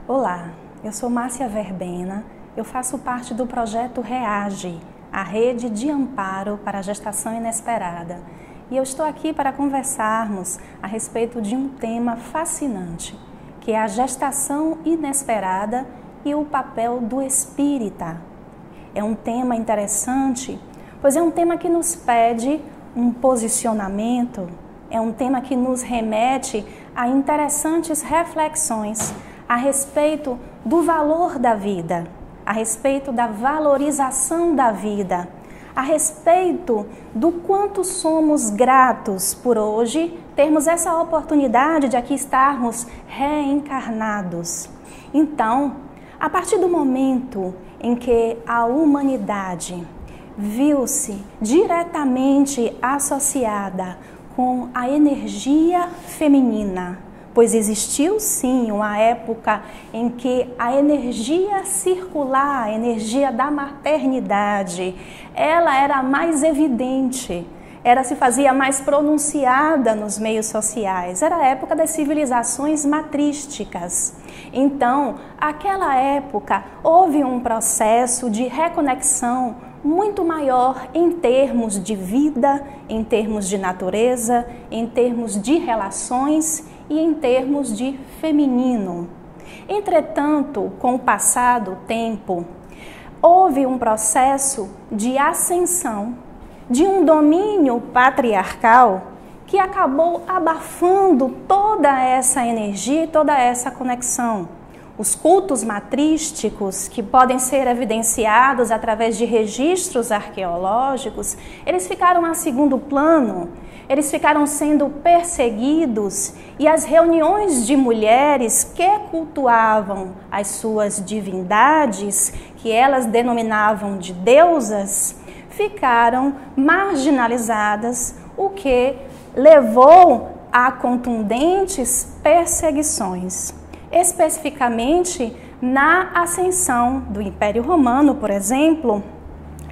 Olá, eu sou Márcia Verbena, eu faço parte do projeto REAGE, a Rede de Amparo para a Gestação Inesperada. E eu estou aqui para conversarmos a respeito de um tema fascinante, que é a gestação inesperada e o papel do espírita. É um tema interessante, pois é um tema que nos pede um posicionamento, é um tema que nos remete a interessantes reflexões a respeito do valor da vida, a respeito da valorização da vida, a respeito do quanto somos gratos por hoje termos essa oportunidade de aqui estarmos reencarnados. Então, a partir do momento em que a humanidade viu-se diretamente associada com a energia feminina, pois existiu sim uma época em que a energia circular, a energia da maternidade, ela era mais evidente, ela se fazia mais pronunciada nos meios sociais, era a época das civilizações matrísticas. Então, aquela época houve um processo de reconexão muito maior em termos de vida, em termos de natureza, em termos de relações e em termos de feminino. Entretanto, com o passar do tempo, houve um processo de ascensão de um domínio patriarcal que acabou abafando toda essa energia e toda essa conexão. Os cultos matrísticos, que podem ser evidenciados através de registros arqueológicos, eles ficaram a segundo plano, eles ficaram sendo perseguidos e as reuniões de mulheres que cultuavam as suas divindades, que elas denominavam de deusas, ficaram marginalizadas, o que levou a contundentes perseguições. Especificamente na ascensão do Império Romano, por exemplo,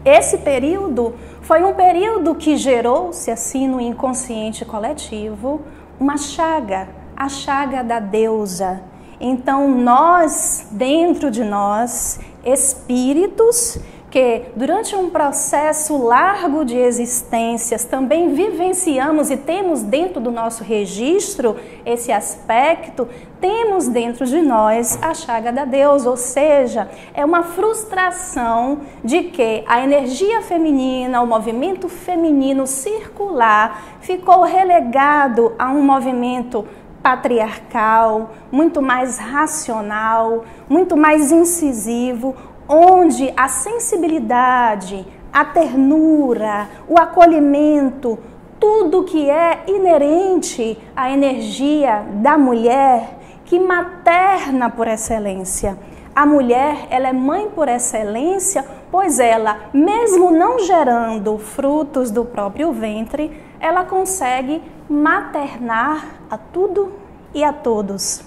esse período foi um período que gerou-se assim no inconsciente coletivo uma chaga, a chaga da deusa. Então nós, dentro de nós, espíritos, que durante um processo largo de existências também vivenciamos e temos dentro do nosso registro esse aspecto, temos dentro de nós a chaga da deusa, ou seja, é uma frustração de que a energia feminina, o movimento feminino circular ficou relegado a um movimento patriarcal, muito mais racional, muito mais incisivo, onde a sensibilidade, a ternura, o acolhimento, tudo que é inerente à energia da mulher, que materna por excelência. A mulher, ela é mãe por excelência, pois ela, mesmo não gerando frutos do próprio ventre, ela consegue maternar a tudo e a todos.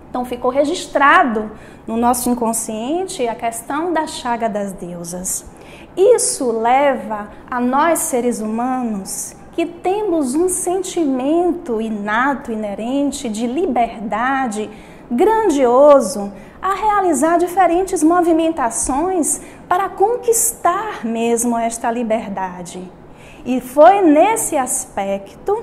Então ficou registrado no nosso inconsciente a questão da chaga das deusas. Isso leva a nós, seres humanos, que temos um sentimento inato, inerente de liberdade grandioso, a realizar diferentes movimentações para conquistar mesmo esta liberdade. E foi nesse aspecto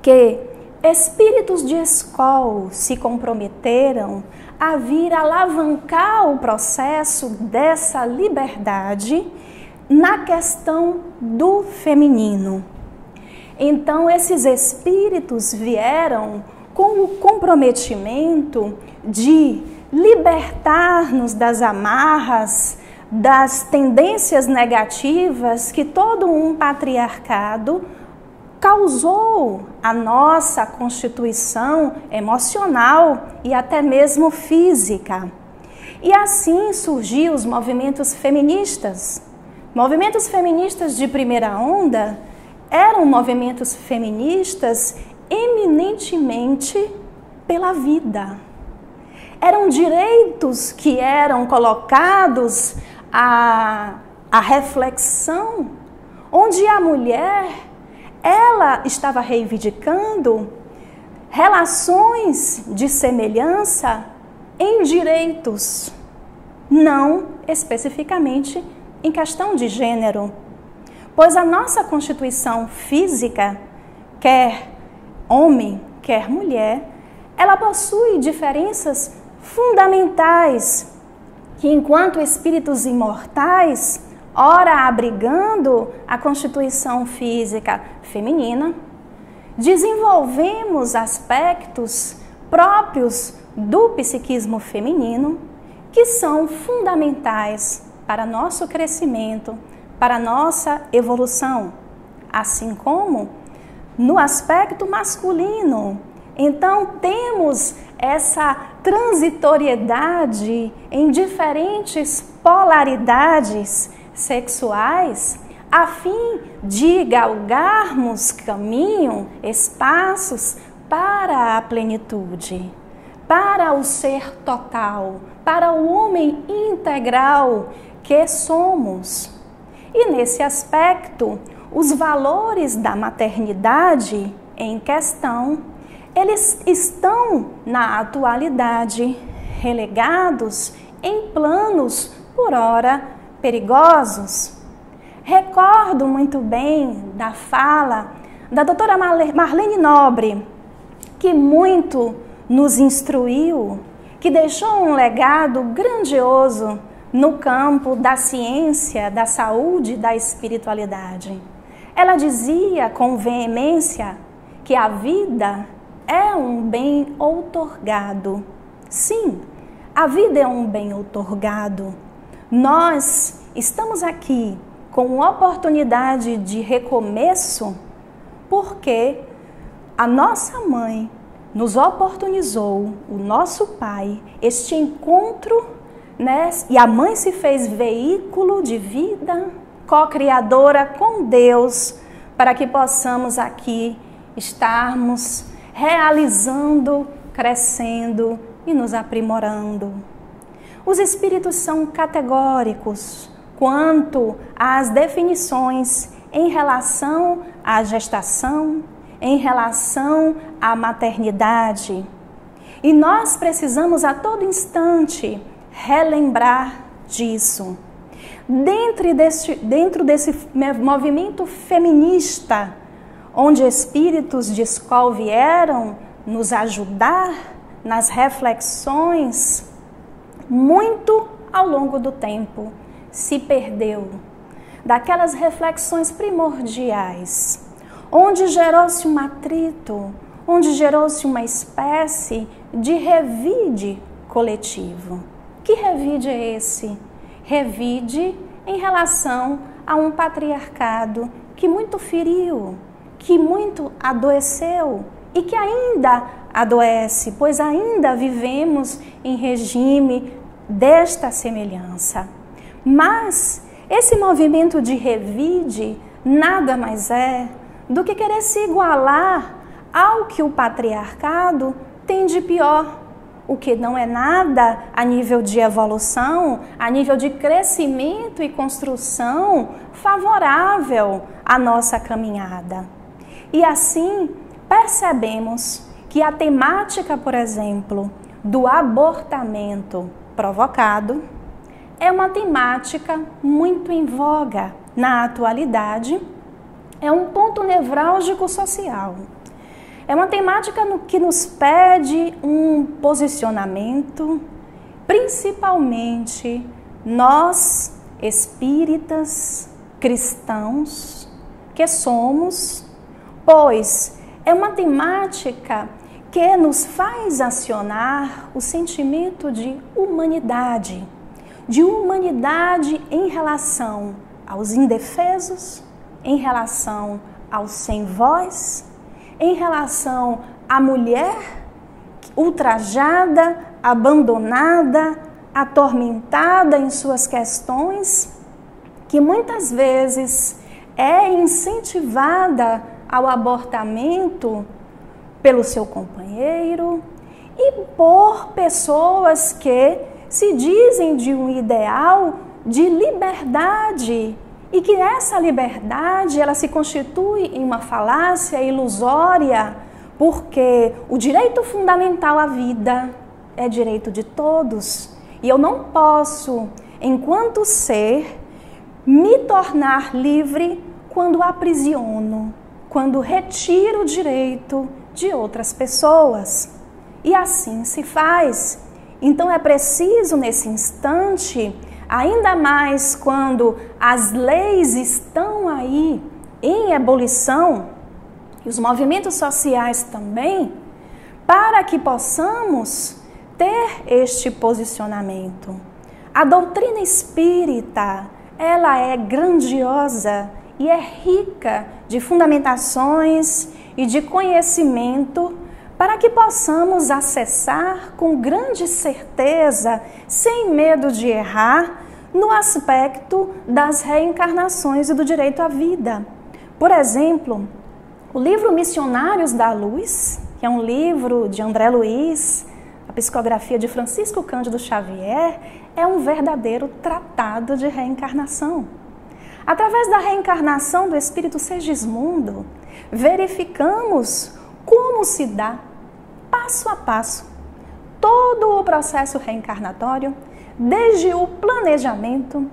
que espíritos de escola se comprometeram a vir alavancar o processo dessa liberdade na questão do feminino. Então, esses espíritos vieram com o comprometimento de libertar-nos das amarras, das tendências negativas que todo um patriarcado causou a nossa constituição emocional e até mesmo física. E assim surgiu os movimentos feministas. Movimentos feministas de primeira onda eram movimentos feministas eminentemente pela vida. Eram direitos que eram colocados à reflexão, onde a mulher, ela estava reivindicando relações de semelhança em direitos, não especificamente em questão de gênero. Pois a nossa Constituição física, quer homem, quer mulher, ela possui diferenças fundamentais que, enquanto espíritos imortais, ora abrigando a Constituição física feminina, desenvolvemos aspectos próprios do psiquismo feminino que são fundamentais para nosso crescimento, para nossa evolução, assim como no aspecto masculino. Então, temos essa transitoriedade em diferentes polaridades sexuais, a fim de galgarmos caminho, espaços para a plenitude, para o ser total, para o homem integral que somos. E nesse aspecto, os valores da maternidade em questão, eles estão na atualidade relegados em planos por ora perigosos. Recordo muito bem da fala da doutora Marlene Nobre, que muito nos instruiu, que deixou um legado grandioso no campo da ciência, da saúde, da espiritualidade. Ela dizia com veemência que a vida é um bem outorgado. Sim, a vida é um bem outorgado. Nós estamos aqui com oportunidade de recomeço porque a nossa mãe nos oportunizou, o nosso pai, este encontro, né? E a mãe se fez veículo de vida, co-criadora com Deus, para que possamos aqui estarmos realizando, crescendo e nos aprimorando. Os espíritos são categóricos quanto às definições em relação à gestação, em relação à maternidade. E nós precisamos a todo instante relembrar disso. Dentro desse movimento feminista, onde espíritos de escola vieram nos ajudar nas reflexões, muito ao longo do tempo se perdeu daquelas reflexões primordiais, onde gerou-se um atrito, onde gerou-se uma espécie de revide coletivo. Que revide é esse? Revide em relação a um patriarcado que muito feriu, que muito adoeceu e que ainda adoece, pois ainda vivemos em regime desta semelhança. Mas esse movimento de revide nada mais é do que querer se igualar ao que o patriarcado tem de pior, o que não é nada a nível de evolução, a nível de crescimento e construção favorável à nossa caminhada. E assim percebemos que a temática, por exemplo, do abortamento provocado é uma temática muito em voga na atualidade, é um ponto nevrálgico social. É uma temática que nos pede um posicionamento, principalmente nós, espíritas, cristãos, que somos, pois é uma temática que nos faz acionar o sentimento de humanidade em relação aos indefesos, em relação aos sem voz, em relação à mulher ultrajada, abandonada, atormentada em suas questões, que muitas vezes é incentivada ao abortamento pelo seu companheiro e por pessoas que se dizem de um ideal de liberdade e que essa liberdade ela se constitui em uma falácia ilusória, porque o direito fundamental à vida é direito de todos. E eu não posso, enquanto ser, me tornar livre quando aprisiono, quando retiro o direito de outras pessoas. E assim se faz. Então é preciso, nesse instante, ainda mais quando as leis estão aí em ebulição, e os movimentos sociais também, para que possamos ter este posicionamento. A doutrina espírita, ela é grandiosa e é rica de fundamentações e de conhecimento para que possamos acessar com grande certeza, sem medo de errar, no aspecto das reencarnações e do direito à vida. Por exemplo, o livro Missionários da Luz, que é um livro de André Luiz, a psicografia de Francisco Cândido Xavier, é um verdadeiro tratado de reencarnação. Através da reencarnação do espírito Segismundo, verificamos como se dá, passo a passo, todo o processo reencarnatório, desde o planejamento,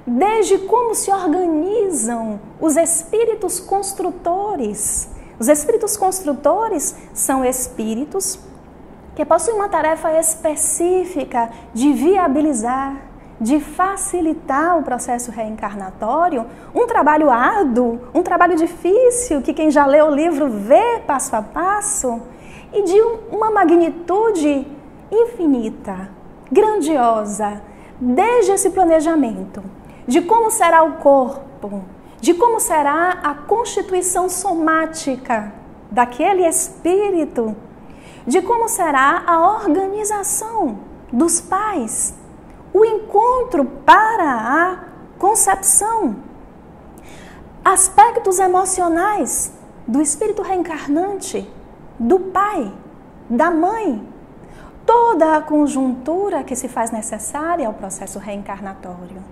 desde como se organizam os espíritos construtores. Os espíritos construtores são espíritos que possuem uma tarefa específica de viabilizar, de facilitar o processo reencarnatório, um trabalho árduo, um trabalho difícil, que quem já leu o livro vê passo a passo, e de uma magnitude infinita, grandiosa, desde esse planejamento, de como será o corpo, de como será a constituição somática daquele espírito, de como será a organização dos pais, o encontro para a concepção, aspectos emocionais do espírito reencarnante, do pai, da mãe, toda a conjuntura que se faz necessária ao processo reencarnatório.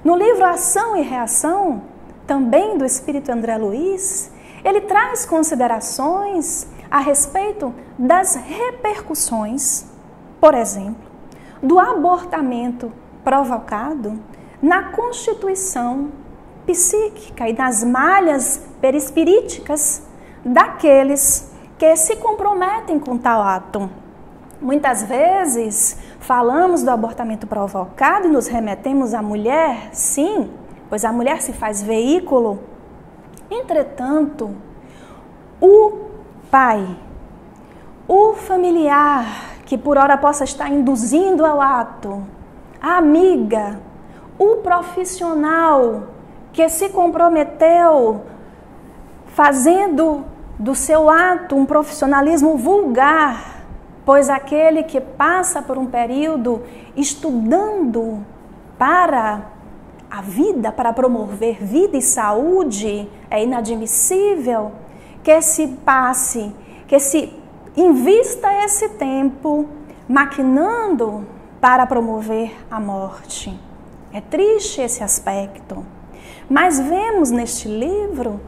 No livro Ação e Reação, também do espírito André Luiz, ele traz considerações a respeito das repercussões, por exemplo, do abortamento provocado na constituição psíquica e nas malhas perispiríticas daqueles que se comprometem com tal ato. Muitas vezes falamos do abortamento provocado e nos remetemos à mulher, sim, pois a mulher se faz veículo. Entretanto, o pai, o familiar que por hora possa estar induzindo ao ato, a amiga, o profissional que se comprometeu fazendo do seu ato um profissionalismo vulgar, pois aquele que passa por um período estudando para a vida, para promover vida e saúde, é inadmissível que se passe, que se invista esse tempo maquinando para promover a morte. É triste esse aspecto, mas vemos neste livro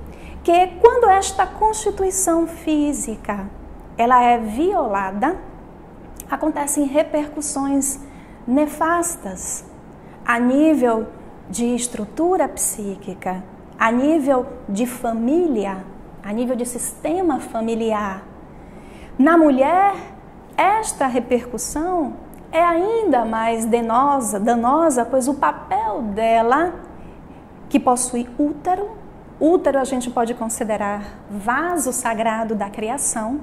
que quando esta constituição física ela é violada, acontecem repercussões nefastas a nível de estrutura psíquica, a nível de família, a nível de sistema familiar. Na mulher, esta repercussão é ainda mais danosa, pois o papel dela, que possui útero a gente pode considerar vaso sagrado da criação,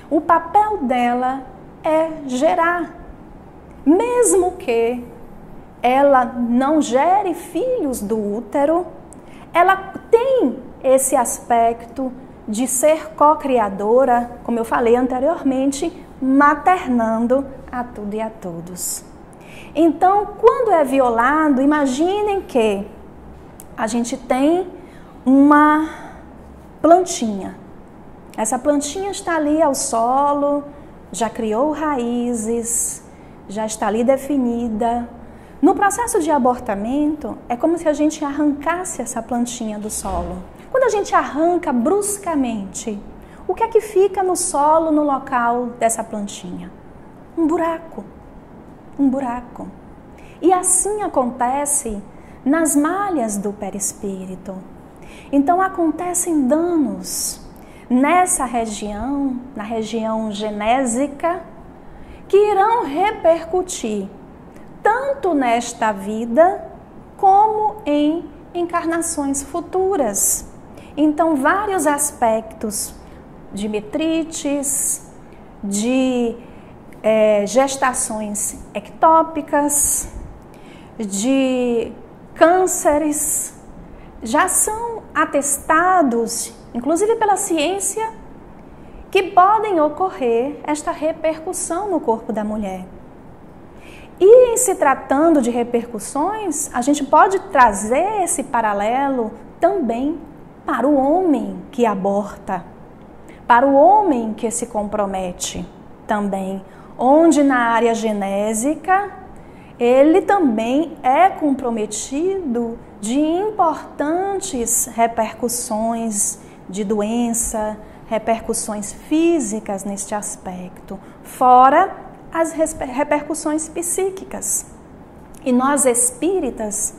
o papel dela é gerar, mesmo que ela não gere filhos do útero, ela tem esse aspecto de ser co-criadora, como eu falei anteriormente, maternando a tudo e a todos. Então, quando é violado, imaginem que a gente tem uma plantinha. Essa plantinha está ali ao solo, já criou raízes, já está ali definida. No processo de abortamento, é como se a gente arrancasse essa plantinha do solo. Quando a gente arranca bruscamente, o que é que fica no solo, no local dessa plantinha? um buraco. Um buraco. E assim acontece nas malhas do perispírito. Então acontecem danos nessa região, na região genésica, que irão repercutir tanto nesta vida como em encarnações futuras. Então, vários aspectos de metrites, de gestações ectópicas, de cânceres, já são atestados, inclusive pela ciência, que podem ocorrer esta repercussão no corpo da mulher. E em se tratando de repercussões, a gente pode trazer esse paralelo também para o homem que aborta, para o homem que se compromete também, onde na área genésica ele também é comprometido de importantes repercussões de doença, repercussões físicas neste aspecto, fora as repercussões psíquicas. E nós espíritas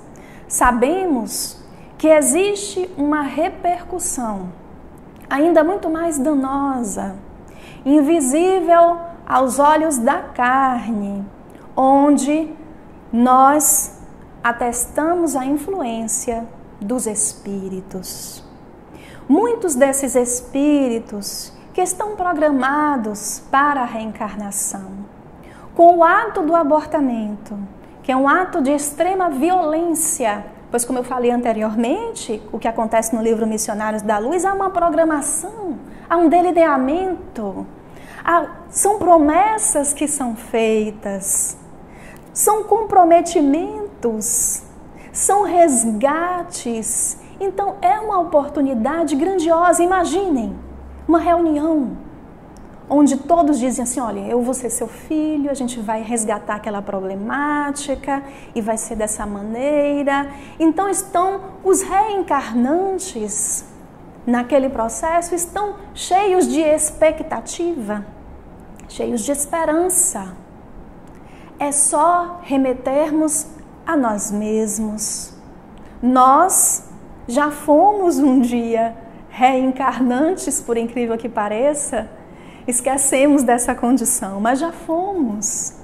sabemos que existe uma repercussão ainda muito mais danosa, invisível aos olhos da carne, onde nós atestamos a influência dos espíritos. Muitos desses espíritos que estão programados para a reencarnação, com o ato do abortamento, que é um ato de extrema violência, pois como eu falei anteriormente, o que acontece no livro Missionários da Luz, há uma programação, há um delineamento, são promessas que são feitas, são comprometimentos, são resgates. Então é uma oportunidade grandiosa. Imaginem uma reunião onde todos dizem assim, olha, eu vou ser seu filho, a gente vai resgatar aquela problemática e vai ser dessa maneira. Então estão os reencarnantes naquele processo, estão cheios de expectativa, cheios de esperança. É só remetermos a nós mesmos. Nós já fomos um dia reencarnantes, por incrível que pareça, esquecemos dessa condição, mas já fomos,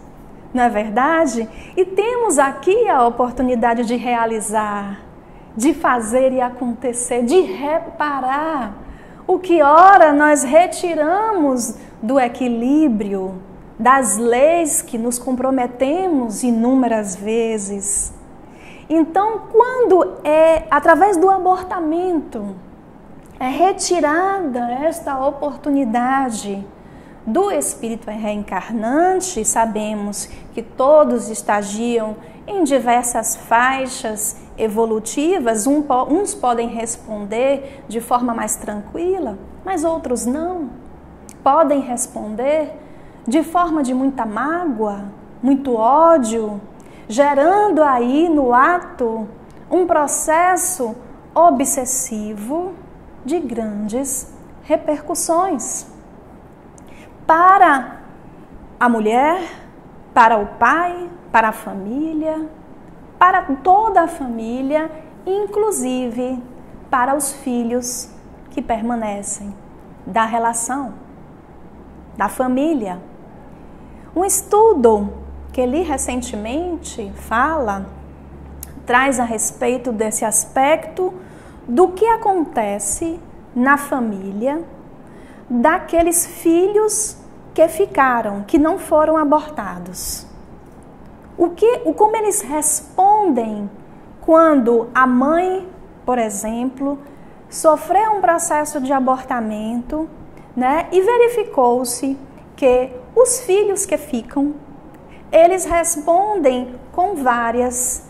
não é verdade? E temos aqui a oportunidade de realizar, de fazer e acontecer, de reparar o que ora nós retiramos do equilíbrio, das leis que nos comprometemos inúmeras vezes. Então, quando é através do abortamento, é retirada esta oportunidade do espírito reencarnante, sabemos que todos estagiam em diversas faixas evolutivas, uns podem responder de forma mais tranquila, mas outros não. Podem responder de forma de muita mágoa, muito ódio, gerando aí no ato um processo obsessivo de grandes repercussões para a mulher, para o pai, para a família, para toda a família, inclusive para os filhos que permanecem da relação, da família. Um estudo que li recentemente traz a respeito desse aspecto do que acontece na família daqueles filhos que ficaram, que não foram abortados. Como eles respondem quando a mãe, por exemplo, sofreu um processo de abortamento, né, e verificou-se que os filhos que ficam, eles respondem com várias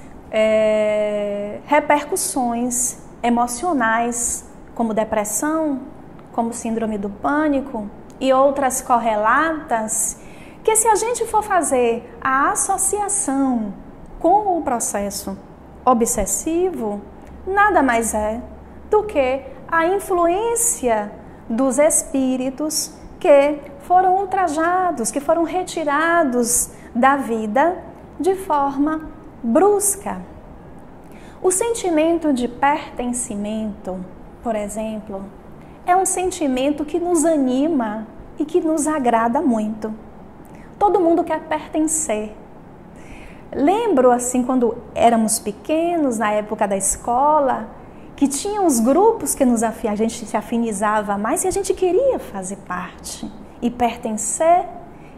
repercussões emocionais, como depressão, como síndrome do pânico e outras correlatas, que se a gente for fazer a associação com o processo obsessivo, nada mais é do que a influência dos espíritos que foram ultrajados, que foram retirados da vida de forma brusca. O sentimento de pertencimento, por exemplo, é um sentimento que nos anima e que nos agrada muito. Todo mundo quer pertencer. Lembro, assim, quando éramos pequenos, na época da escola, que tinha uns grupos que a gente se afinizava mais e a gente queria fazer parte e pertencer.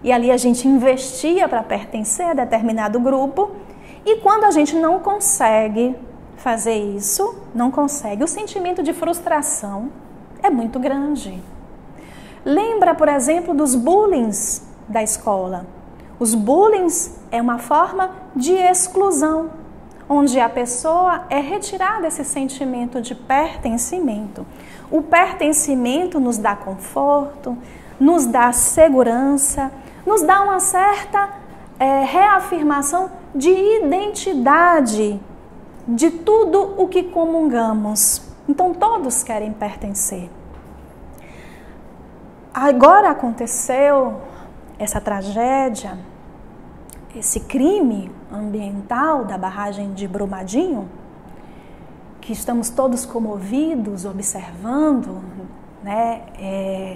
E ali a gente investia para pertencer a determinado grupo. E quando a gente não consegue fazer isso, o sentimento de frustração é muito grande. Lembra, por exemplo, dos bullings da escola. Os bullings é uma forma de exclusão, onde a pessoa é retirada desse sentimento de pertencimento. O pertencimento nos dá conforto, nos dá segurança, nos dá uma certa reafirmação de identidade de tudo o que comungamos. Então todos querem pertencer. Agora aconteceu essa tragédia, esse crime ambiental da barragem de Brumadinho, que estamos todos comovidos, observando,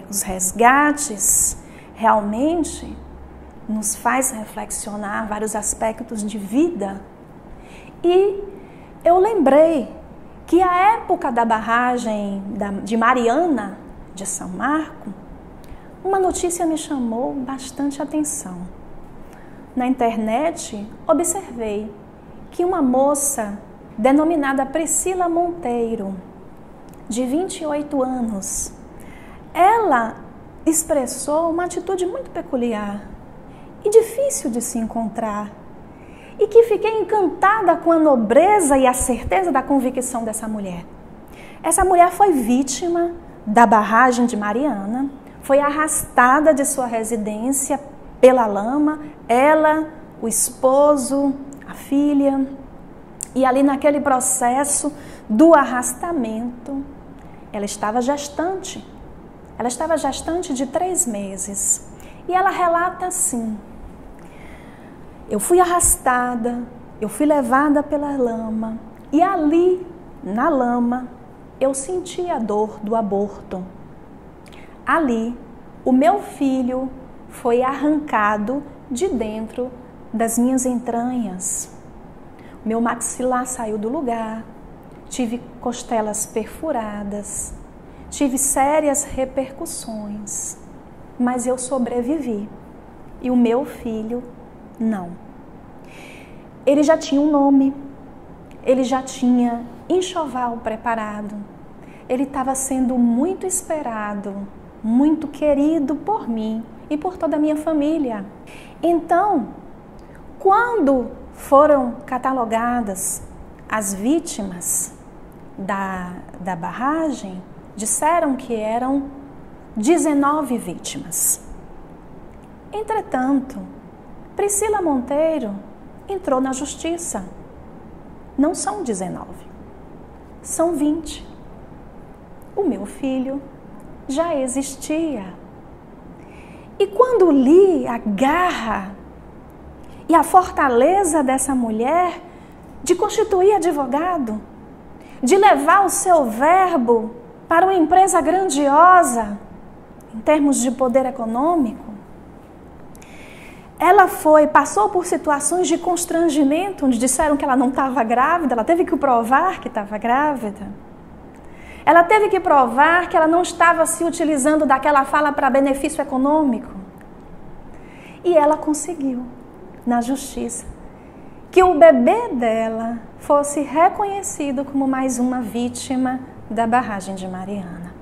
os resgates, realmente nos faz reflexionar vários aspectos de vida. E eu lembrei que a época da barragem de Mariana, de São Marco, uma notícia me chamou bastante atenção. Na internet, observei que uma moça denominada Priscila Monteiro, de 28 anos, ela expressou uma atitude muito peculiar e difícil de se encontrar, e que fiquei encantada com a nobreza e a certeza da convicção dessa mulher. Essa mulher foi vítima da barragem de Mariana, foi arrastada de sua residência pela lama, ela, o esposo, a filha, e ali naquele processo do arrastamento, ela estava gestante de 3 meses, e ela relata assim: eu fui arrastada, eu fui levada pela lama, e ali, na lama, eu senti a dor do aborto. Ali, o meu filho foi arrancado de dentro das minhas entranhas. Meu maxilar saiu do lugar, tive costelas perfuradas, tive sérias repercussões, mas eu sobrevivi e o meu filho não. Ele já tinha um nome, ele já tinha enxoval preparado, ele estava sendo muito esperado, muito querido por mim e por toda a minha família. Então, quando foram catalogadas as vítimas da barragem, disseram que eram 19 vítimas. Entretanto, Priscila Monteiro entrou na justiça. Não são 19, são 20. O meu filho já existia. E quando li a garra e a fortaleza dessa mulher de constituir advogado, de levar o seu verbo para uma empresa grandiosa em termos de poder econômico, ela passou por situações de constrangimento, onde disseram que ela não estava grávida, ela teve que provar que estava grávida. Ela teve que provar que ela não estava se utilizando daquela fala para benefício econômico. E ela conseguiu, na justiça, que o bebê dela fosse reconhecido como mais uma vítima da barragem de Mariana.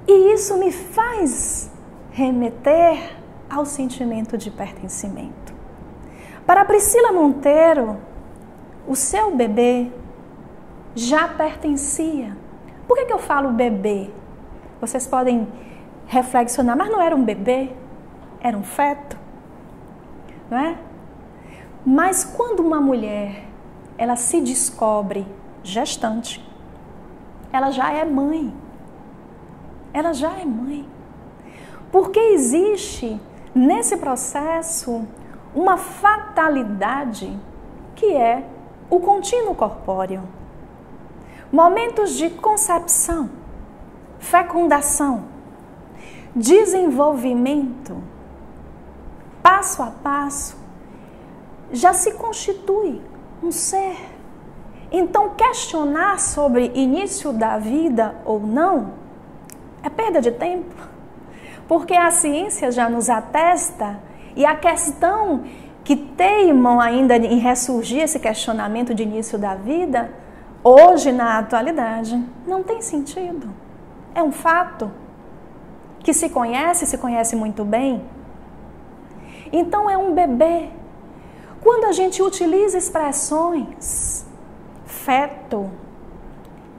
E isso me faz remeter ao sentimento de pertencimento. Para Priscila Monteiro, o seu bebê já pertencia. Por que eu falo bebê? Vocês podem reflexionar, mas não era um bebê, era um feto, não é? Mas quando uma mulher, ela se descobre gestante, ela já é mãe. Ela já é mãe. Porque existe nesse processo uma fatalidade que é o contínuo corpóreo. Momentos de concepção, fecundação, desenvolvimento, passo a passo, já se constitui um ser. Então, questionar sobre início da vida ou não é perda de tempo, porque a ciência já nos atesta e a questão que teimam ainda em ressurgir esse questionamento de início da vida, hoje, na atualidade, não tem sentido. É um fato que se conhece muito bem. Então, é um bebê. Quando a gente utiliza expressões feto,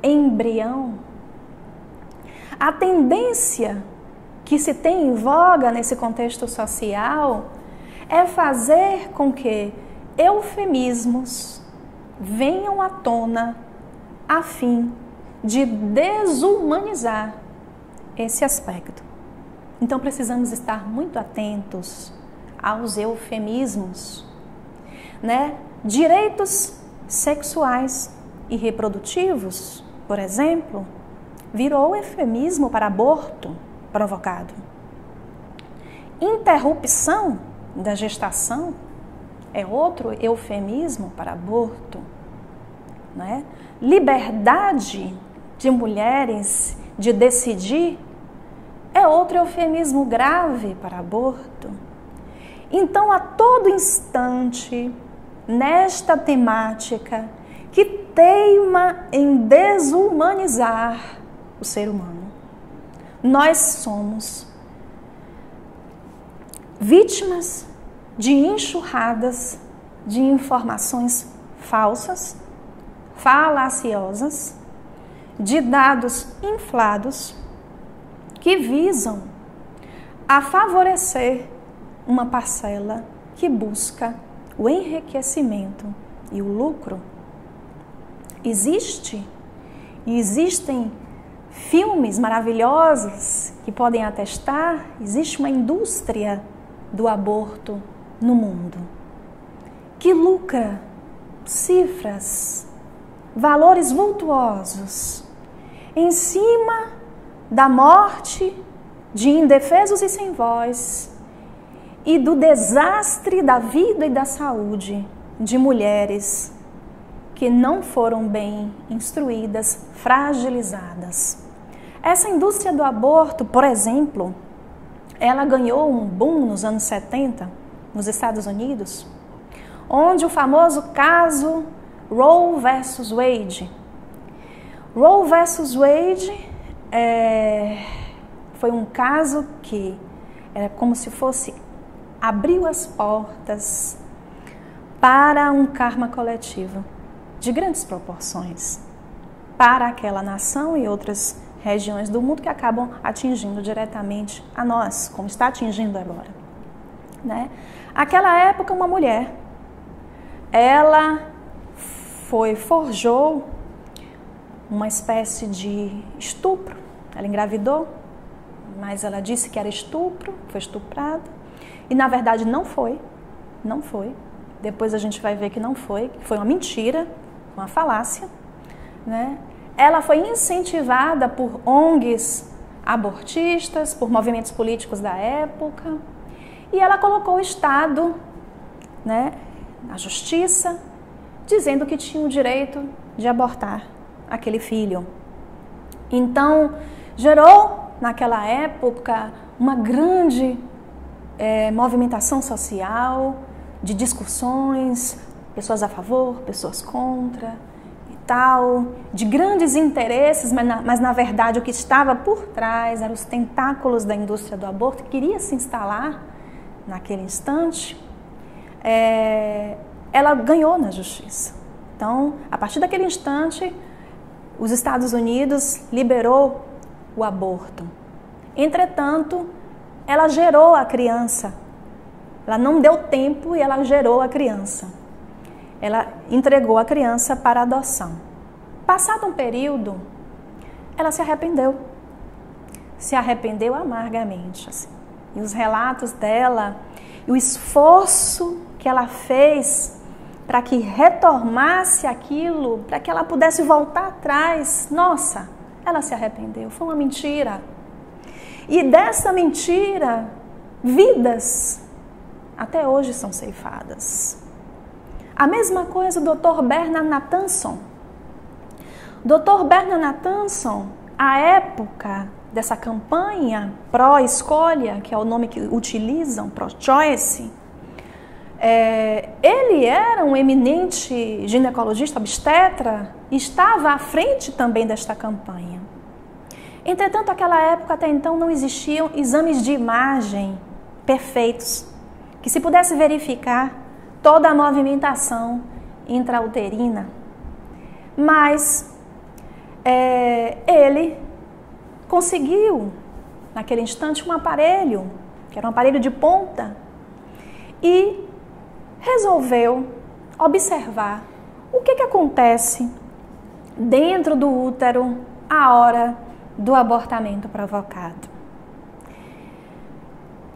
embrião, a tendência que se tem em voga nesse contexto social é fazer com que eufemismos venham à tona a fim de desumanizar esse aspecto. Então precisamos estar muito atentos aos eufemismos, né? Direitos sexuais e reprodutivos, por exemplo, virou eufemismo para aborto provocado. Interrupção da gestação é outro eufemismo para aborto, né? Liberdade de mulheres de decidir é outro eufemismo grave para aborto. Então, a todo instante, nesta temática que teima em desumanizar o ser humano, nós somos vítimas de enxurradas de informações falsas, falaciosas, de dados inflados que visam a favorecer uma parcela que busca o enriquecimento e o lucro. Existem filmes maravilhosos que podem atestar, existe uma indústria do aborto no mundo que lucra cifras, valores vultuosos em cima da morte de indefesos e sem voz e do desastre da vida e da saúde de mulheres que não foram bem instruídas, fragilizadas. Essa indústria do aborto, por exemplo, ela ganhou um boom nos anos 70, nos Estados Unidos, onde o famoso caso Roe versus Wade. Roe versus Wade foi um caso que era como se fosse abriu as portas para um karma coletivo de grandes proporções para aquela nação e outras regiões do mundo que acabam atingindo diretamente a nós, como está atingindo agora, né? Aquela época, uma mulher, ela forjou uma espécie de estupro. Ela engravidou, mas ela disse que era estupro, foi estuprada, e na verdade não foi. Depois a gente vai ver que não foi, que foi uma mentira, uma falácia, né? Ela foi incentivada por ONGs abortistas, por movimentos políticos da época, e ela colocou o Estado, né, na justiça, dizendo que tinha o direito de abortar aquele filho. Então, gerou, naquela época, uma grande movimentação social, de discussões, pessoas a favor, pessoas contra e tal, de grandes interesses, mas na verdade o que estava por trás eram os tentáculos da indústria do aborto, que queria se instalar naquele instante. Ela ganhou na justiça. Então, a partir daquele instante, os Estados Unidos liberou o aborto. Entretanto, ela gerou a criança. Ela não deu tempo e ela gerou a criança. Ela entregou a criança para adoção. Passado um período, ela se arrependeu. Se arrependeu amargamente, assim, e os relatos dela, e o esforço que ela fez para que retornasse aquilo, para que ela pudesse voltar atrás. Nossa, ela se arrependeu, foi uma mentira. E dessa mentira, vidas até hoje são ceifadas. A mesma coisa o Dr. Bernard Nathanson. Dr. Bernard Nathanson, à época dessa campanha pró-escolha, que é o nome que utilizam, pró-choice, ele era um eminente ginecologista obstetra e estava à frente também desta campanha. Entretanto, naquela época, até então, não existiam exames de imagem perfeitos, que se pudesse verificar toda a movimentação intrauterina. Mas ele conseguiu, naquele instante, um aparelho, que era um aparelho de ponta, e resolveu observar o que acontece dentro do útero à hora do abortamento provocado.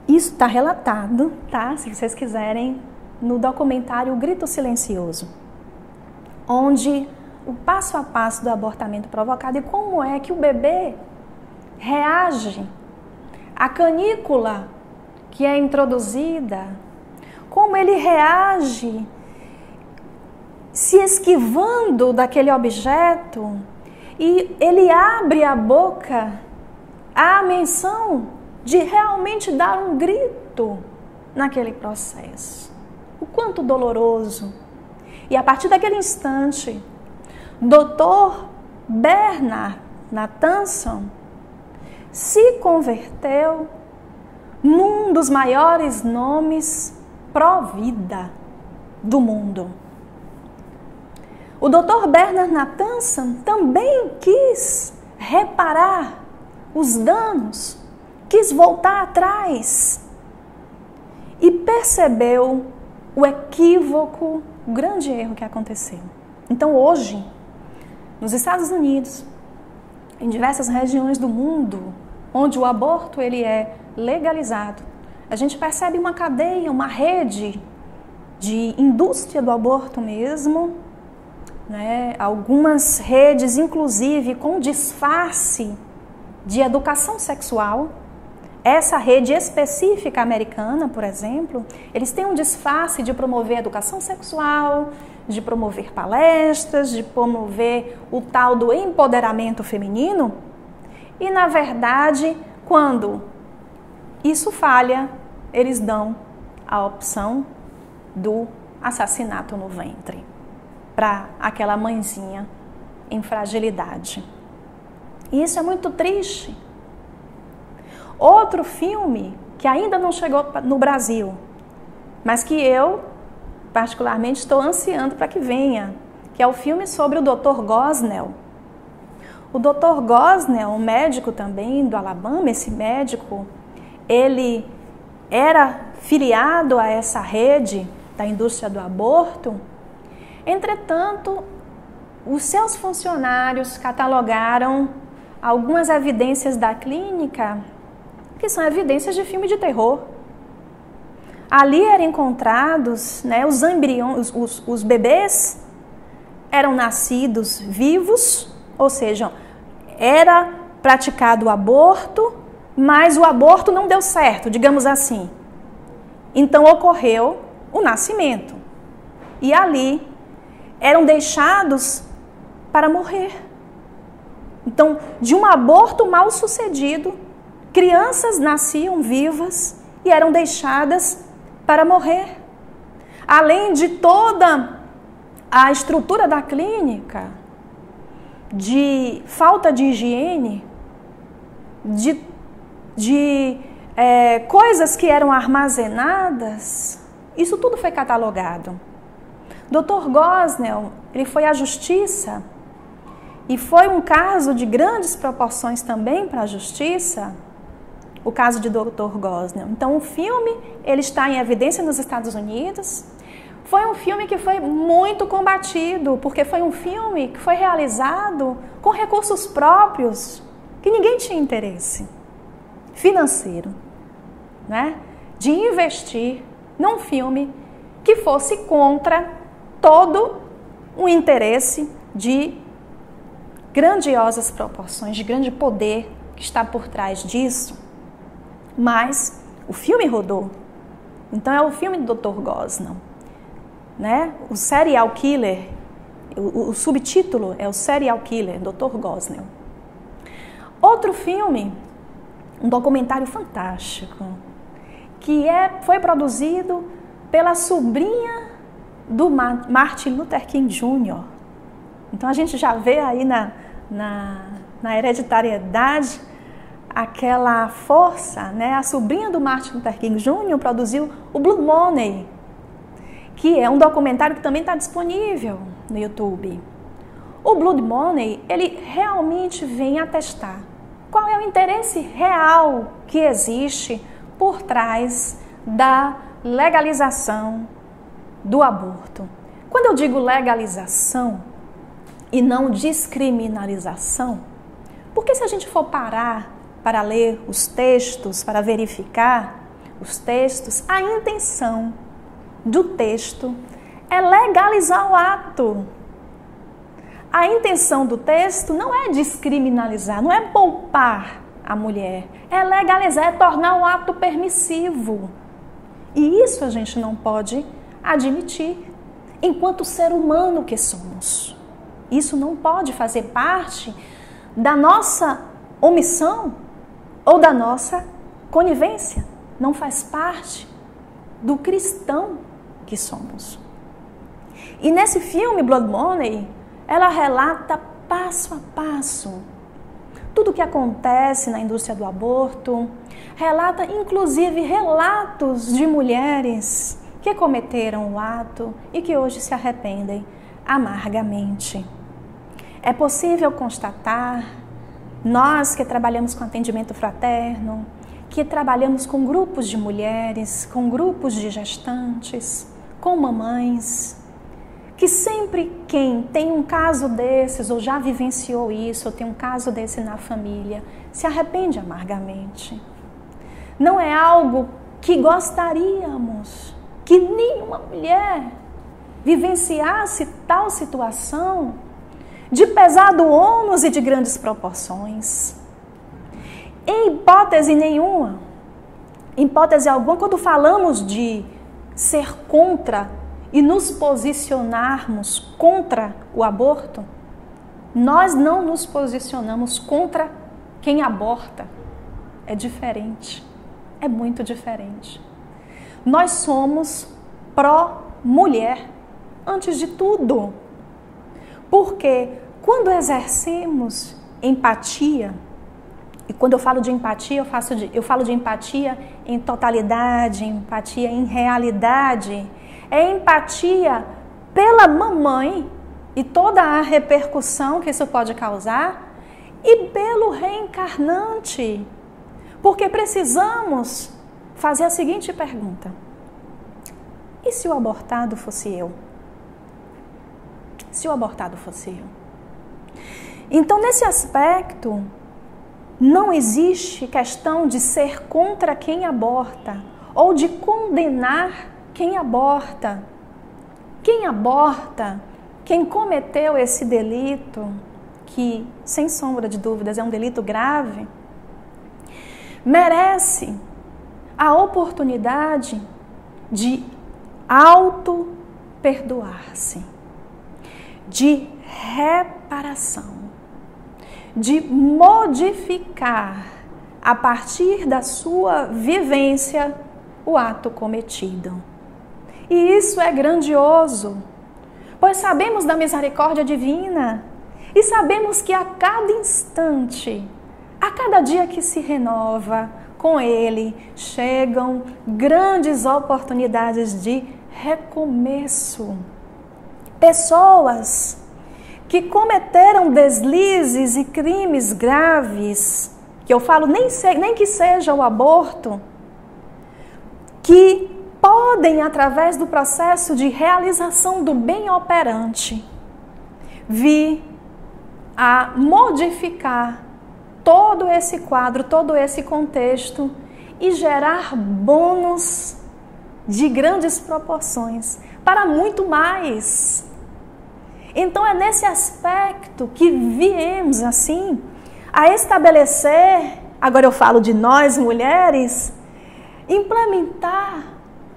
Isso está relatado, tá? Se vocês quiserem, no documentário O Grito Silencioso, onde o passo a passo do abortamento provocado e como é que o bebê reage à canícula que é introduzida, como ele reage se esquivando daquele objeto, e ele abre a boca à menção de realmente dar um grito naquele processo. O quanto doloroso. E a partir daquele instante, Dr. Bernard Nathanson se converteu num dos maiores nomes pró-vida do mundo. O Dr. Bernard Nathanson também quis reparar os danos, quis voltar atrás e percebeu o equívoco, o grande erro que aconteceu. Então hoje, nos Estados Unidos, em diversas regiões do mundo, onde o aborto ele é legalizado, a gente percebe uma cadeia, uma rede de indústria do aborto mesmo, né? Algumas redes, inclusive, com disfarce de educação sexual. Essa rede específica americana, por exemplo, eles têm um disfarce de promover educação sexual, de promover palestras, de promover o tal do empoderamento feminino. E, na verdade, quando isso falha, eles dão a opção do assassinato no ventre para aquela mãezinha em fragilidade. E isso é muito triste. Outro filme que ainda não chegou no Brasil, mas que eu particularmente estou ansiando para que venha, que é o filme sobre o Dr. Gosnell. O Dr. Gosnell, um médico também do Alabama, esse médico, ele era filiado a essa rede da indústria do aborto. Entretanto, os seus funcionários catalogaram algumas evidências da clínica que são evidências de filme de terror. Ali eram encontrados, né, os embriões, os bebês eram nascidos vivos, ou seja, era praticado o aborto, mas o aborto não deu certo, digamos assim. Então ocorreu o nascimento. E ali eram deixados para morrer. Então, de um aborto mal sucedido, crianças nasciam vivas e eram deixadas para morrer. Além de toda a estrutura da clínica, de falta de higiene, de coisas que eram armazenadas, isso tudo foi catalogado. Dr. Gosnell, ele foi à justiça e foi um caso de grandes proporções também para a justiça, o caso de Dr. Gosnell. Então, o filme ele está em evidência nos Estados Unidos. Foi um filme que foi muito combatido, porque foi um filme que foi realizado com recursos próprios, que ninguém tinha interesse financeiro. né, de investir num filme que fosse contra todo o interesse de grandiosas proporções, de grande poder que está por trás disso. Mas o filme rodou. Então é o filme do Dr. Gosnell, né? O serial killer, o subtítulo é o serial killer, Dr. Gosnell. Outro filme, um documentário fantástico, que foi produzido pela sobrinha do Martin Luther King Jr. Então a gente já vê aí na hereditariedade aquela força, né? A sobrinha do Martin Luther King Jr. produziu o Blood Money, que é um documentário que também está disponível no YouTube. O Blood Money, ele realmente vem atestar qual é o interesse real que existe por trás da legalização do aborto. Quando eu digo legalização e não descriminalização, porque se a gente for parar para ler os textos, para verificar os textos, a intenção do texto é legalizar o ato. A intenção do texto não é descriminalizar, não é poupar a mulher, é legalizar, é tornar o ato permissivo. E isso a gente não pode admitir enquanto ser humano que somos. Isso não pode fazer parte da nossa omissão ou da nossa conivência. Não faz parte do cristão que somos. E nesse filme, Blood Money, ela relata passo a passo tudo o que acontece na indústria do aborto, relata inclusive relatos de mulheres que cometeram o ato e que hoje se arrependem amargamente. É possível constatar, nós que trabalhamos com atendimento fraterno, que trabalhamos com grupos de mulheres, com grupos de gestantes, com mamães, que sempre quem tem um caso desses, ou já vivenciou isso, ou tem um caso desse na família, se arrepende amargamente. Não é algo que gostaríamos que nenhuma mulher vivenciasse tal situação de pesado ônus e de grandes proporções. Em hipótese nenhuma, em hipótese alguma, quando falamos de ser contra e nos posicionarmos contra o aborto, nós não nos posicionamos contra quem aborta. É diferente, é muito diferente. Nós somos pró-mulher, antes de tudo. Porque quando exercemos empatia, e quando eu falo de empatia, eu falo de empatia em totalidade, empatia em realidade, é empatia pela mamãe e toda a repercussão que isso pode causar e pelo reencarnante. Porque precisamos fazer a seguinte pergunta: e se o abortado fosse eu? Se o abortado fosse eu? Então, nesse aspecto, não existe questão de ser contra quem aborta ou de condenar quem aborta. Quem aborta, quem cometeu esse delito, que, sem sombra de dúvidas, é um delito grave, merece a oportunidade de auto-perdoar-se, de reparação, de modificar a partir da sua vivência o ato cometido. E isso é grandioso, pois sabemos da misericórdia divina e sabemos que a cada instante, a cada dia que se renova com Ele, chegam grandes oportunidades de recomeço. Pessoas que cometeram deslizes e crimes graves, que eu falo nem que seja o aborto, que podem, através do processo de realização do bem operante, vir a modificar todo esse quadro, todo esse contexto e gerar bônus de grandes proporções para muito mais. Então é nesse aspecto que viemos assim a estabelecer, agora eu falo de nós mulheres, implementar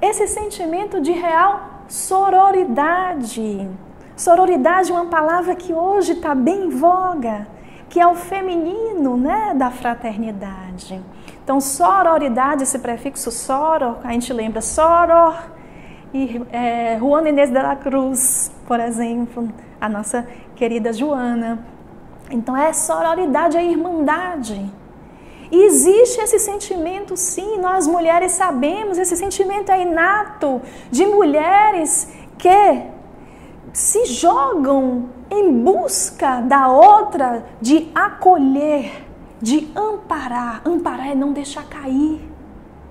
esse sentimento de real sororidade. Sororidade é uma palavra que hoje está bem em voga, que é o feminino, né, da fraternidade. Então, sororidade, esse prefixo soror, a gente lembra soror e Juana Inês de la Cruz, por exemplo, a nossa querida Joana. Então, é sororidade, é irmandade. E existe esse sentimento, sim, nós mulheres sabemos, esse sentimento é inato de mulheres que se jogam em busca da outra, de acolher, de amparar. Amparar é não deixar cair.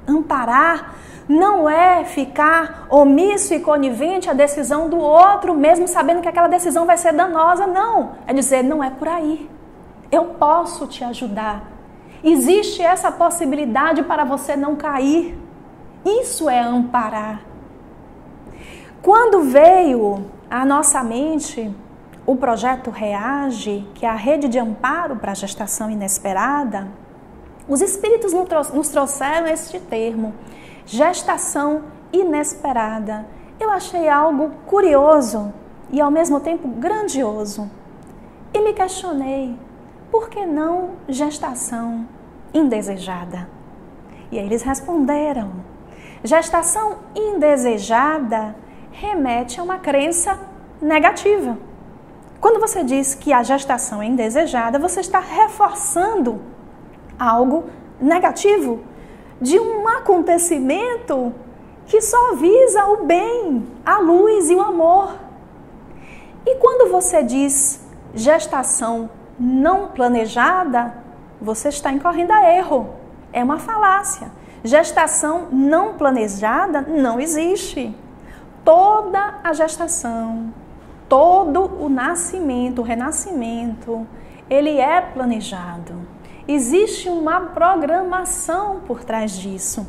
Amparar não é ficar omisso e conivente à decisão do outro, mesmo sabendo que aquela decisão vai ser danosa. Não, é dizer, não é por aí. Eu posso te ajudar. Existe essa possibilidade para você não cair. Isso é amparar. Quando veio à nossa mente o projeto REAGE, que é a rede de amparo para a gestação inesperada, os espíritos nos trouxeram este termo, gestação inesperada. Eu achei algo curioso e ao mesmo tempo grandioso. E me questionei, por que não gestação indesejada? E aí eles responderam, gestação indesejada remete a uma crença negativa. Quando você diz que a gestação é indesejada, você está reforçando algo negativo de um acontecimento que só visa o bem, a luz e o amor. E quando você diz gestação não planejada, você está incorrendo a erro. É uma falácia. Gestação não planejada não existe. Toda a gestação, todo o nascimento, o renascimento, ele é planejado. Existe uma programação por trás disso.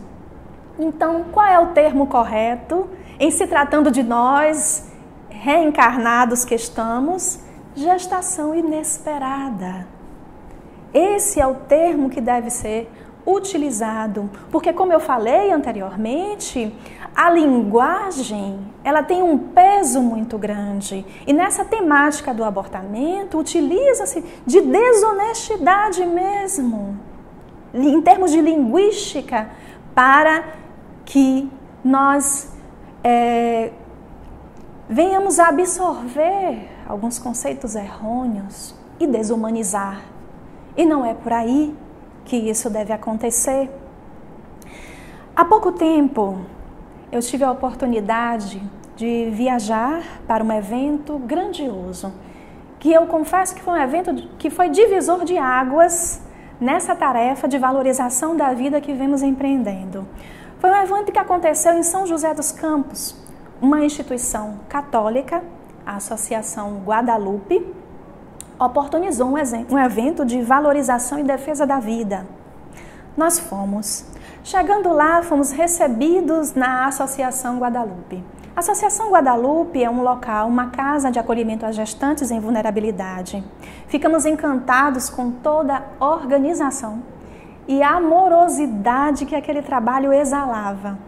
Então, qual é o termo correto? Em se tratando de nós, reencarnados que estamos, gestação inesperada. Esse é o termo que deve ser utilizado, porque como eu falei anteriormente, a linguagem, ela tem um peso muito grande. E nessa temática do abortamento, utiliza-se de desonestidade mesmo, em termos de linguística, para que nós venhamos a absorver alguns conceitos errôneos e desumanizar. E não é por aí que isso deve acontecer. Há pouco tempo, eu tive a oportunidade de viajar para um evento grandioso, que eu confesso que foi um evento que foi divisor de águas nessa tarefa de valorização da vida que vemos empreendendo. Foi um evento que aconteceu em São José dos Campos, uma instituição católica, a Associação Guadalupe, oportunizou um evento de valorização e defesa da vida. Nós fomos. Chegando lá, fomos recebidos na Associação Guadalupe. A Associação Guadalupe é um local, uma casa de acolhimento a gestantes em vulnerabilidade. Ficamos encantados com toda a organização e a amorosidade que aquele trabalho exalava.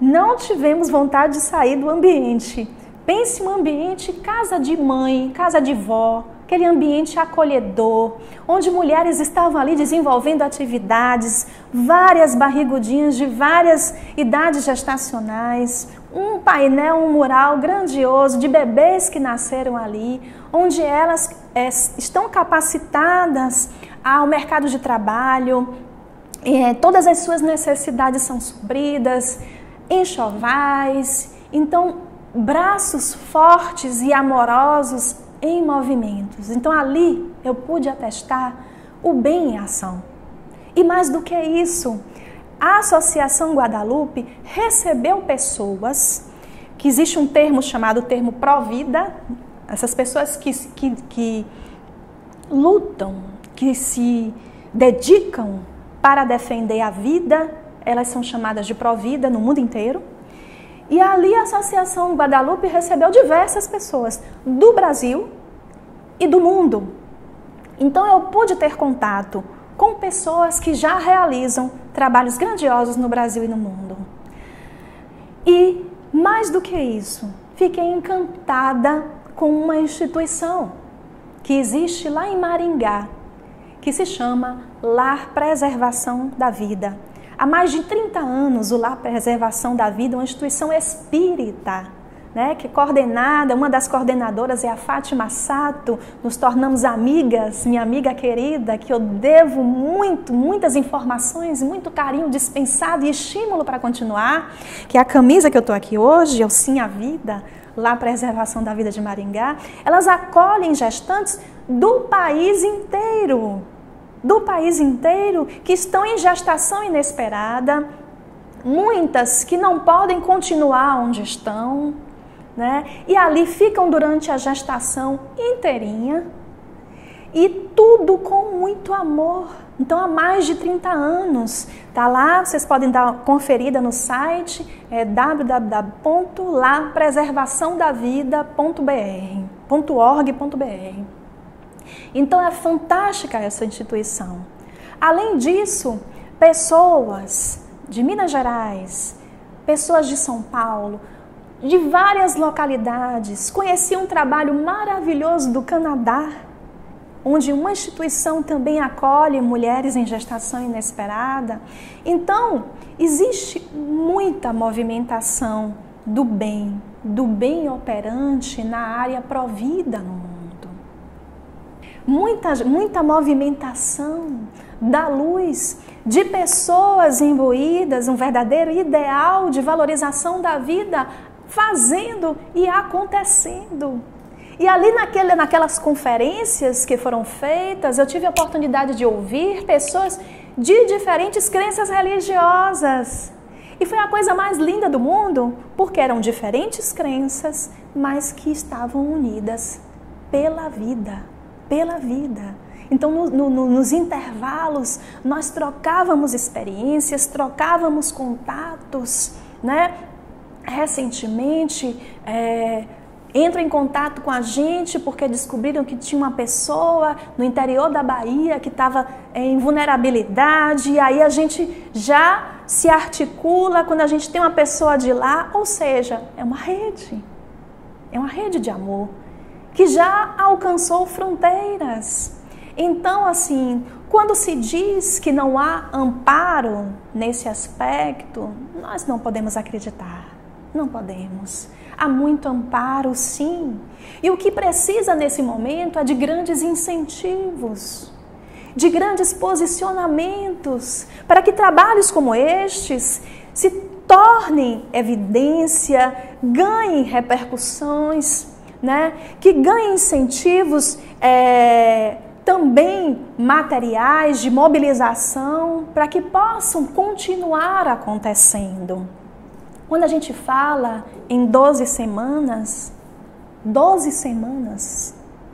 Não tivemos vontade de sair do ambiente. Pense um ambiente casa de mãe, casa de vó, aquele ambiente acolhedor, onde mulheres estavam ali desenvolvendo atividades, várias barrigudinhas de várias idades gestacionais, um painel, um mural grandioso de bebês que nasceram ali, onde elas estão capacitadas ao mercado de trabalho, todas as suas necessidades são supridas, enxovais, então braços fortes e amorosos em movimentos. Então ali eu pude atestar o bem em ação. E mais do que isso, a Associação Guadalupe recebeu pessoas, que existe um termo chamado termo Provida, essas pessoas que lutam, que se dedicam para defender a vida, elas são chamadas de Provida no mundo inteiro. E ali a Associação Guadalupe recebeu diversas pessoas do Brasil e do mundo. Então eu pude ter contato com pessoas que já realizam trabalhos grandiosos no Brasil e no mundo. E mais do que isso, fiquei encantada com uma instituição que existe lá em Maringá, que se chama Lar Preservação da Vida. Há mais de 30 anos, o Lar Preservação da Vida é uma instituição espírita, né, que é coordenada, uma das coordenadoras é a Fátima Sato. Nos tornamos amigas, minha amiga querida, que eu devo muitas informações, muito carinho dispensado e estímulo para continuar, que é a camisa que eu estou aqui hoje, eu Sim a Vida, Lar Preservação da Vida de Maringá. Elas acolhem gestantes do país inteiro, que estão em gestação inesperada, muitas que não podem continuar onde estão, né? E ali ficam durante a gestação inteirinha e tudo com muito amor. Então, há mais de 30 anos, tá lá, vocês podem dar uma conferida no site, www.lapreservaçãodavida.org.br. Então, é fantástica essa instituição. Além disso, pessoas de Minas Gerais, pessoas de São Paulo, de várias localidades, conheci um trabalho maravilhoso do Canadá, onde uma instituição também acolhe mulheres em gestação inesperada. Então, existe muita movimentação do bem operante na área provida no mundo. Muita movimentação da luz, de pessoas imbuídas, um verdadeiro ideal de valorização da vida, fazendo e acontecendo. E ali naquelas conferências que foram feitas, eu tive a oportunidade de ouvir pessoas de diferentes crenças religiosas. E foi a coisa mais linda do mundo, porque eram diferentes crenças, mas que estavam unidas pela vida. Então, nos intervalos, nós trocávamos experiências, trocávamos contatos, né? Recentemente, entram em contato com a gente porque descobriram que tinha uma pessoa no interior da Bahia que estava em vulnerabilidade, e aí a gente já se articula quando a gente tem uma pessoa de lá, ou seja, é uma rede de amor que já alcançou fronteiras. Então, assim, quando se diz que não há amparo nesse aspecto, nós não podemos acreditar, não podemos. Há muito amparo, sim. E o que precisa nesse momento é de grandes incentivos, de grandes posicionamentos, para que trabalhos como estes se tornem evidência, ganhem repercussões, né? Que ganhem incentivos também materiais de mobilização para que possam continuar acontecendo. Quando a gente fala em 12 semanas,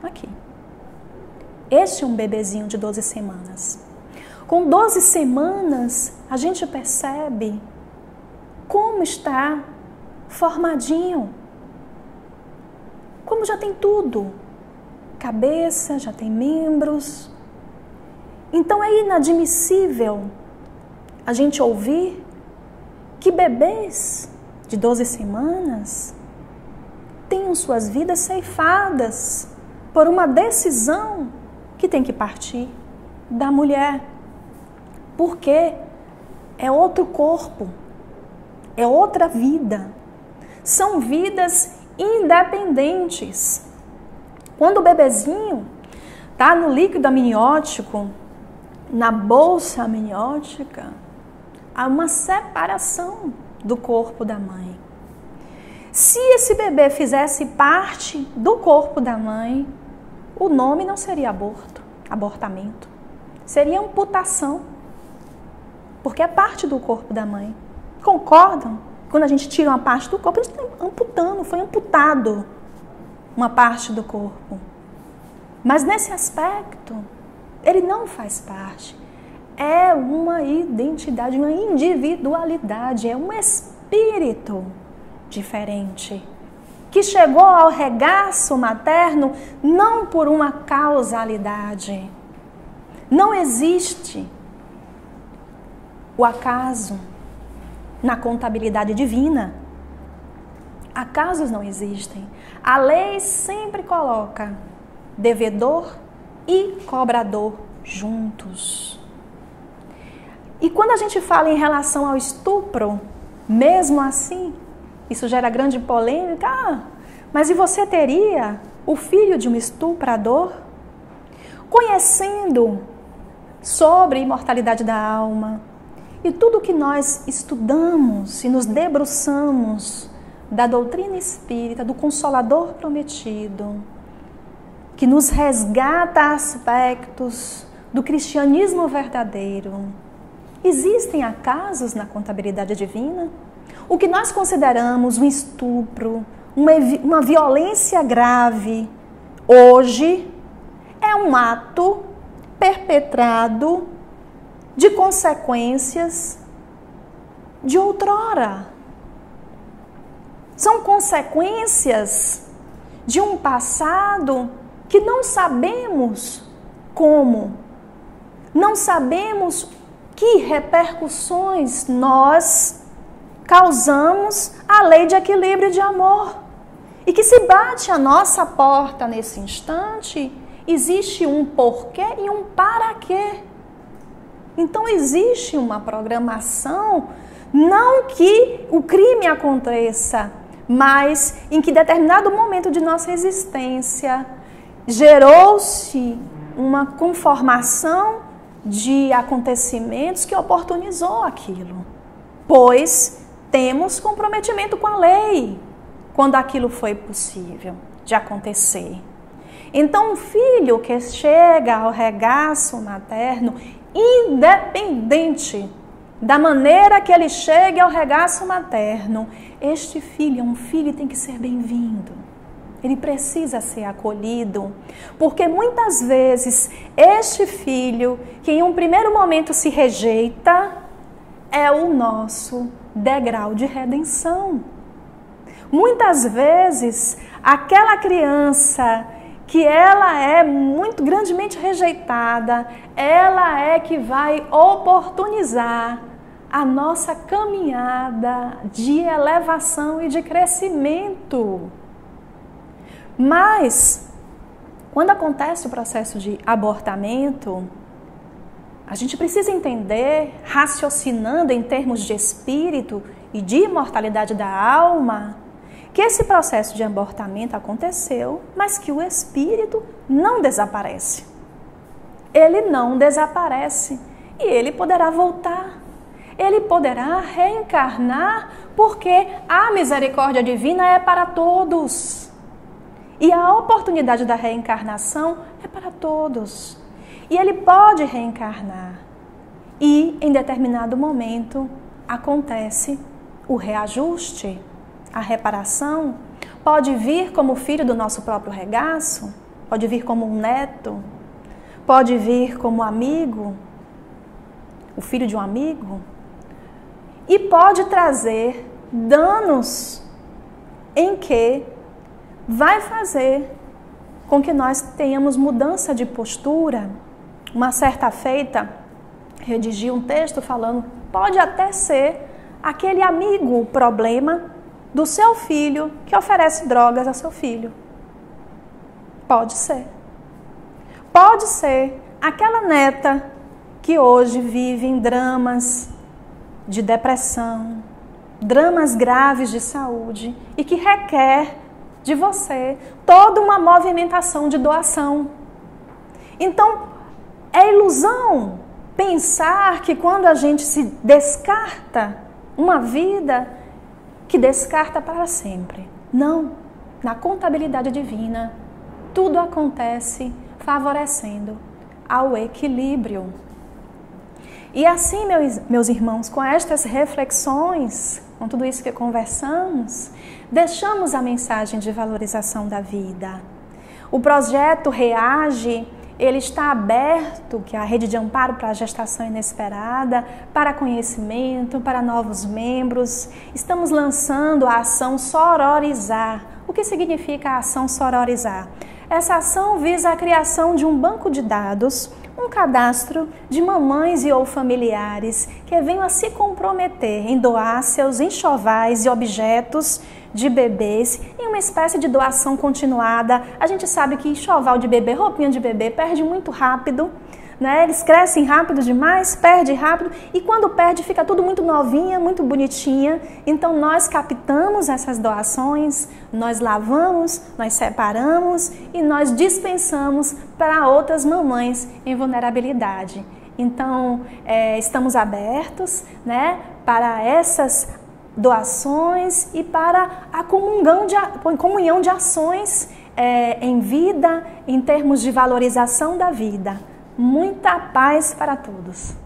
aqui. Este é um bebezinho de 12 semanas. Com 12 semanas, a gente percebe como está formadinho. Como já tem tudo. Cabeça, já tem membros. Então é inadmissível a gente ouvir que bebês de 12 semanas tenham suas vidas ceifadas por uma decisão que tem que partir da mulher. Porque é outro corpo, é outra vida. São vidas independentes. Quando o bebezinho está no líquido amniótico, na bolsa amniótica, há uma separação do corpo da mãe. Se esse bebê fizesse parte do corpo da mãe, o nome não seria abortamento, seria amputação, porque é parte do corpo da mãe. Concordam? Quando a gente tira uma parte do corpo, a gente está amputando, foi amputado uma parte do corpo. Mas nesse aspecto, ele não faz parte. é uma identidade, uma individualidade, é um espírito diferente, que chegou ao regaço materno não por uma causalidade. Não existe o acaso na contabilidade divina. Acasos não existem. A lei sempre coloca devedor e cobrador juntos. E quando a gente fala em relação ao estupro, mesmo assim, isso gera grande polêmica. Mas e você teria o filho de um estuprador? Conhecendo sobre a imortalidade da alma e tudo que nós estudamos e nos debruçamos da doutrina espírita, do Consolador prometido, que nos resgata aspectos do cristianismo verdadeiro. Existem acasos na contabilidade divina? O que nós consideramos um estupro, uma violência grave, hoje é um ato perpetrado de consequências de outrora. São consequências de um passado que não sabemos como, não sabemos que repercussões nós causamos à lei de equilíbrio e de amor. E que se bate a nossa porta nesse instante, existe um porquê e um para quê. Então existe uma programação, não que o crime aconteça, mas em que determinado momento de nossa existência gerou-se uma conformação de acontecimentos que oportunizou aquilo. Pois temos comprometimento com a lei quando aquilo foi possível de acontecer. Então, um filho que chega ao regaço materno, independente da maneira que ele chegue ao regaço materno, este filho é um filho e tem que ser bem-vindo. Ele precisa ser acolhido, porque muitas vezes este filho, que em um primeiro momento se rejeita, é o nosso degrau de redenção. Muitas vezes, aquela criança que ela é muito grandemente rejeitada, ela é que vai oportunizar a nossa caminhada de elevação e de crescimento. Mas, quando acontece o processo de abortamento, a gente precisa entender, raciocinando em termos de espírito e de imortalidade da alma, que esse processo de abortamento aconteceu, mas que o espírito não desaparece. Ele não desaparece e ele poderá voltar. Ele poderá reencarnar, porque a misericórdia divina é para todos. E a oportunidade da reencarnação é para todos. E ele pode reencarnar. E, em determinado momento, acontece o reajuste, a reparação. Pode vir como filho do nosso próprio regaço, pode vir como um neto, pode vir como amigo, o filho de um amigo, e pode trazer danos em que vai fazer com que nós tenhamos mudança de postura. Uma certa feita, redigi um texto falando, pode até ser aquele amigo problema do seu filho que oferece drogas a seu filho. Pode ser. Pode ser aquela neta que hoje vive em dramas de depressão, dramas graves de saúde e que requer de você toda uma movimentação de doação. Então, é ilusão pensar que quando a gente se descarta uma vida, que descarta para sempre. Não. Na contabilidade divina, tudo acontece favorecendo ao equilíbrio. E assim, meus irmãos, com estas reflexões, com tudo isso que conversamos, deixamos a mensagem de valorização da vida. O projeto REAGE, ele está aberto, que é a Rede de Amparo para a Gestação Inesperada, para conhecimento, para novos membros. Estamos lançando a ação Sororizar. O que significa a ação Sororizar? Essa ação visa a criação de um banco de dados, um cadastro de mamães e ou familiares que venham a se comprometer em doar seus enxovais e objetos de bebês em uma espécie de doação continuada. A gente sabe que enxoval de bebê, roupinha de bebê, perde muito rápido, né? Eles crescem rápido demais, perde rápido e quando perde fica tudo muito novinha, muito bonitinha. Então nós captamos essas doações, nós lavamos, nós separamos e nós dispensamos para outras mamães em vulnerabilidade. Então estamos abertos, né, para essas doações e para a comunhão de ações em vida, em termos de valorização da vida. Muita paz para todos!